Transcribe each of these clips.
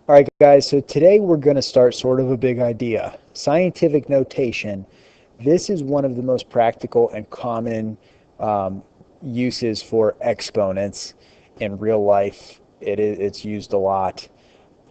All right, guys, so today we're going to start sort of a big idea. Scientific notation. This is one of the most practical and common um, uses for exponents in real life. It's used a lot.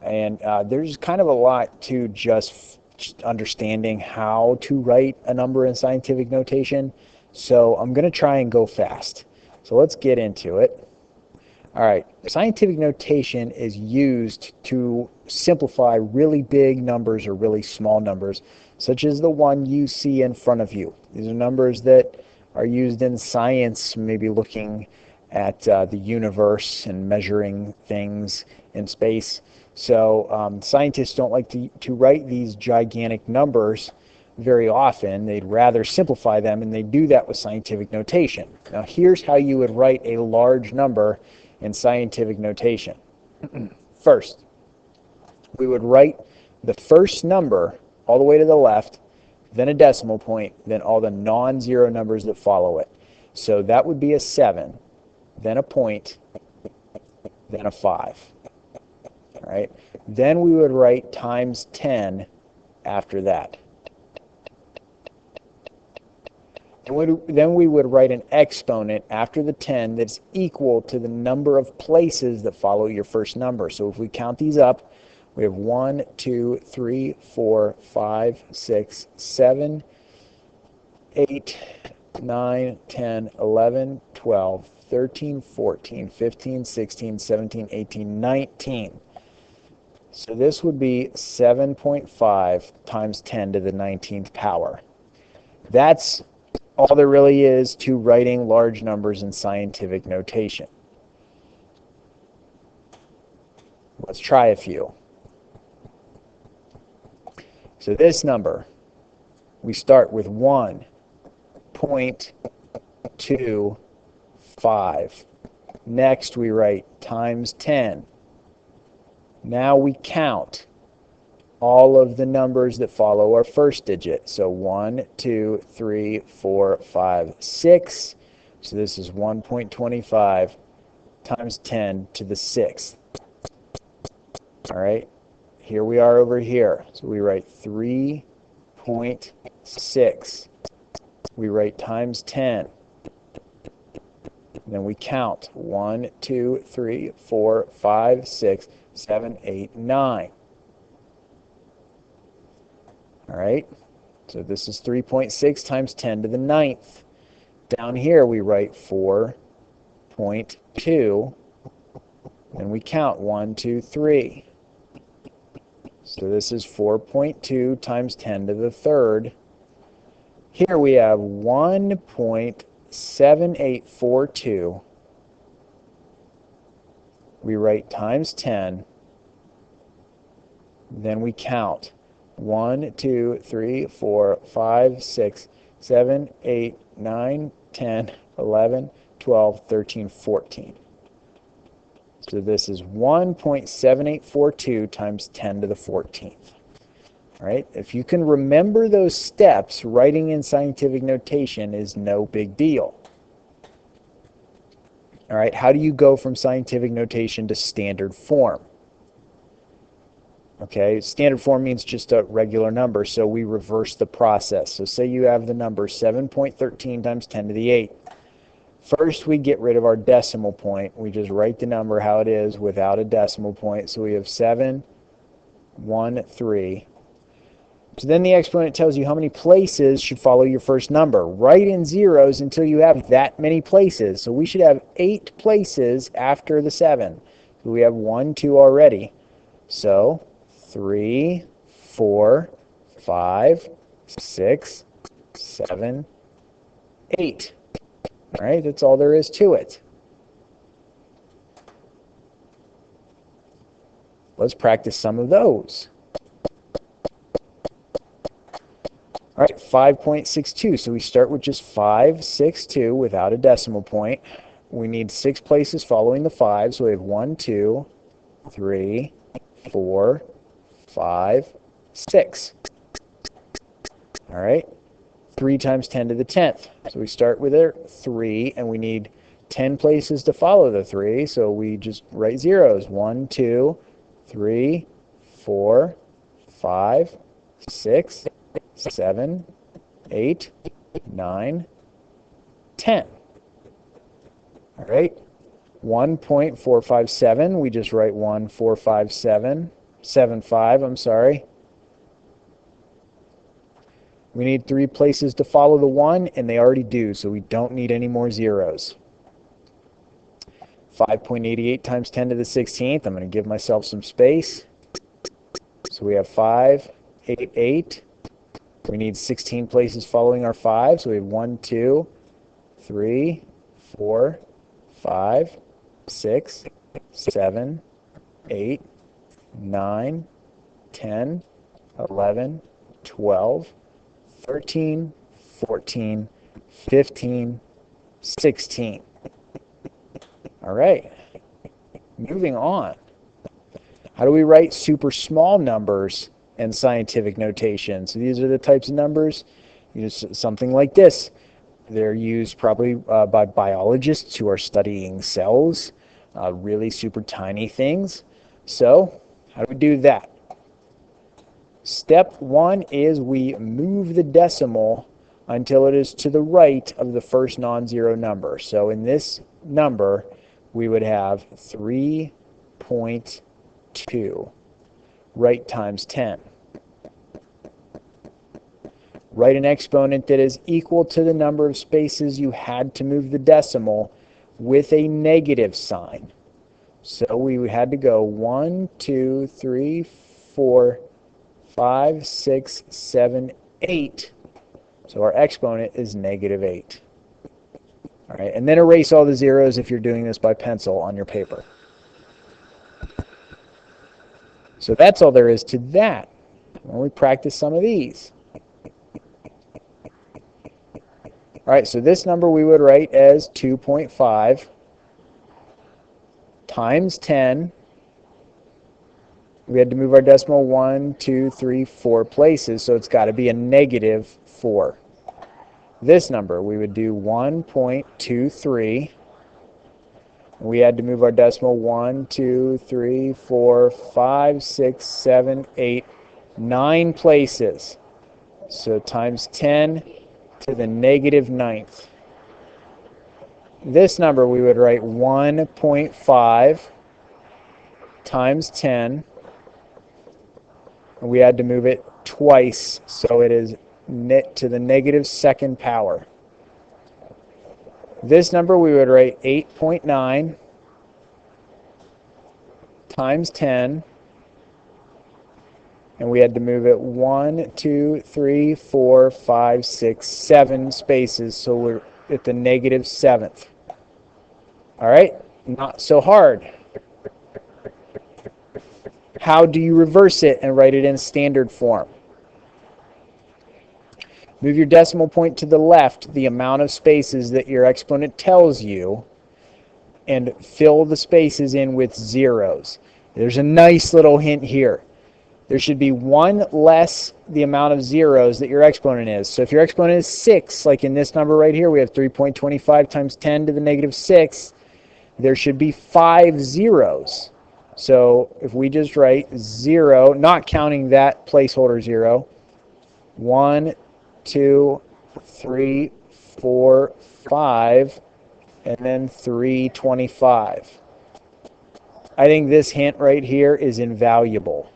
And there's kind of a lot to just understanding how to write a number in scientific notation. So I'm going to try and go fast. So let's get into it. All right, scientific notation is used to simplify really big numbers or really small numbers, such as the one you see in front of you. These are numbers that are used in science, maybe looking at the universe and measuring things in space. So scientists don't like to write these gigantic numbers very often. They'd rather simplify them, and they do that with scientific notation. Now, here's how you would write a large number in scientific notation. First, we would write the first number all the way to the left, then a decimal point, then all the non-zero numbers that follow it. So that would be a 7, then a point, then a 5. All right. Then we would write times 10 after that. Then we would write an exponent after the 10 that's equal to the number of places that follow your first number. So if we count these up, we have 1, 2, 3, 4, 5, 6, 7, 8, 9, 10, 11, 12, 13, 14, 15, 16, 17, 18, 19. So this would be 7.5 times 10 to the 19th power. That's all there really is to writing large numbers in scientific notation. Let's try a few. So this number, we start with 1.25. Next we write times 10. Now we count all of the numbers that follow our first digit. So 1, 2, 3, 4, 5, 6. So this is 1.25 times 10 to the 6th. All right, here we are over here. So we write 3.6. We write times 10. Then we count 1, 2, 3, 4, 5, 6, 7, 8, 9. All right, so this is 3.6 times 10 to the 9th. Down here we write 4.2, and we count 1, 2, 3. So this is 4.2 times 10 to the 3rd. Here we have 1.7842. We write times 10. Then we count 1, 2, 3, 4, 5, 6, 7, 8, 9, 10, 11, 12, 13, 14. So this is 1.7842 times 10 to the 14th. All right, if you can remember those steps, writing in scientific notation is no big deal. All right, how do you go from scientific notation to standard form? Okay, standard form means just a regular number, so we reverse the process. So say you have the number 7.13 times 10 to the 8th. First, we get rid of our decimal point. We just write the number how it is without a decimal point. So we have 7, 1, 3. So then the exponent tells you how many places should follow your first number. Write in zeros until you have that many places. So we should have 8 places after the 7. So we have 1, 2 already. So 3, 4, 5, 6, 7, 8. All right, that's all there is to it. Let's practice some of those. All right, 5.62. So we start with just 562 without a decimal point. We need 6 places following the 5. So we have 1, 2, 3, 4, 5, 6. All right. 3 times 10 to the 10th. So we start with a 3, and we need 10 places to follow the 3, so we just write zeros. 1, 2, 3, 4, 5, 6, 7, 8, 9, 10. All right. 1.457, we just write 1.45775, I'm sorry. We need 3 places to follow the 1, and they already do, so we don't need any more zeros. 5.88 times 10 to the 16th, I'm going to give myself some space. So we have 588. We need 16 places following our 5, so we have 1, 2, 3, 4, 5, 6, 7, 8, 9, 10, 11, 12, 13, 14, 15, 16. All right, moving on. How do we write super small numbers in scientific notation? So these are the types of numbers, something like this. They're used probably by biologists who are studying cells, really super tiny things. So how do we do that? Step 1 is we move the decimal until it is to the right of the first non-zero number. So in this number, we would have 3.2. Right times 10. Write an exponent that is equal to the number of spaces you had to move the decimal with a negative sign. So we had to go 1, 2, 3, 4, 5, 6, 7, 8. So our exponent is -8. All right, and then erase all the zeros if you're doing this by pencil on your paper. So that's all there is to that. When we practice some of these. All right, so this number we would write as 2.5 times 10. We had to move our decimal 1, 2, 3, 4 places, so it's got to be a -4. This number, we would do 1.23. We had to move our decimal 1, 2, 3, 4, 5, 6, 7, 8, 9 places. So times 10 to the -9th. This number we would write 1.5 times 10. And we had to move it twice, so it is to the -2nd power. This number we would write 8.9 times 10. And we had to move it 1, 2, 3, 4, 5, 6, 7 spaces, so we're at the -7th. All right, not so hard. How do you reverse it and write it in standard form? Move your decimal point to the left, the amount of spaces that your exponent tells you, and fill the spaces in with zeros. There's a nice little hint here. There should be one less the amount of zeros that your exponent is. So if your exponent is 6, like in this number right here, we have 3.25 times 10 to the -6. There should be 5 zeros. So if we just write 0, not counting that placeholder 0, 1, 2, 3, 4, 5, and then 325. I think this hint right here is invaluable.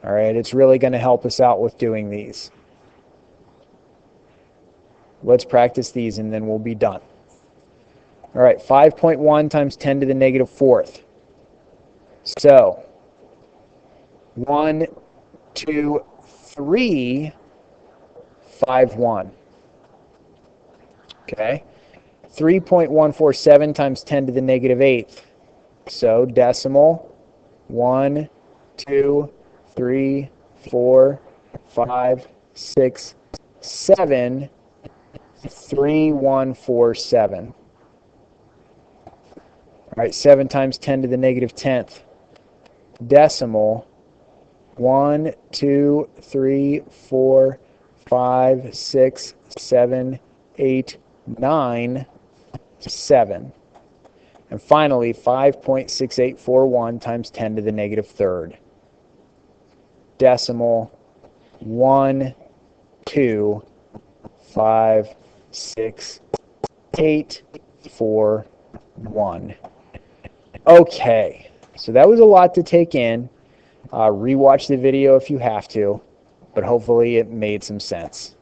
All right, it's really going to help us out with doing these. Let's practice these and then we'll be done. All right, 5.1 times 10 to the -4th. So 1, 2, 3, 5, 1. Okay. 3.147 times 10 to the -8th. So decimal 1, 2, 3, 4, 5, 6, 7, 3147. All right, 7 times 10 to the -10th. Decimal 1, 2, 3, 4, 5, 6, 7, 8, 9, 7. And finally, 5.6841 times 10 to the -3rd. decimal, 1, 2, 5, 6, 8, 4, 1. Okay, so that was a lot to take in. Rewatch the video if you have to, but hopefully it made some sense.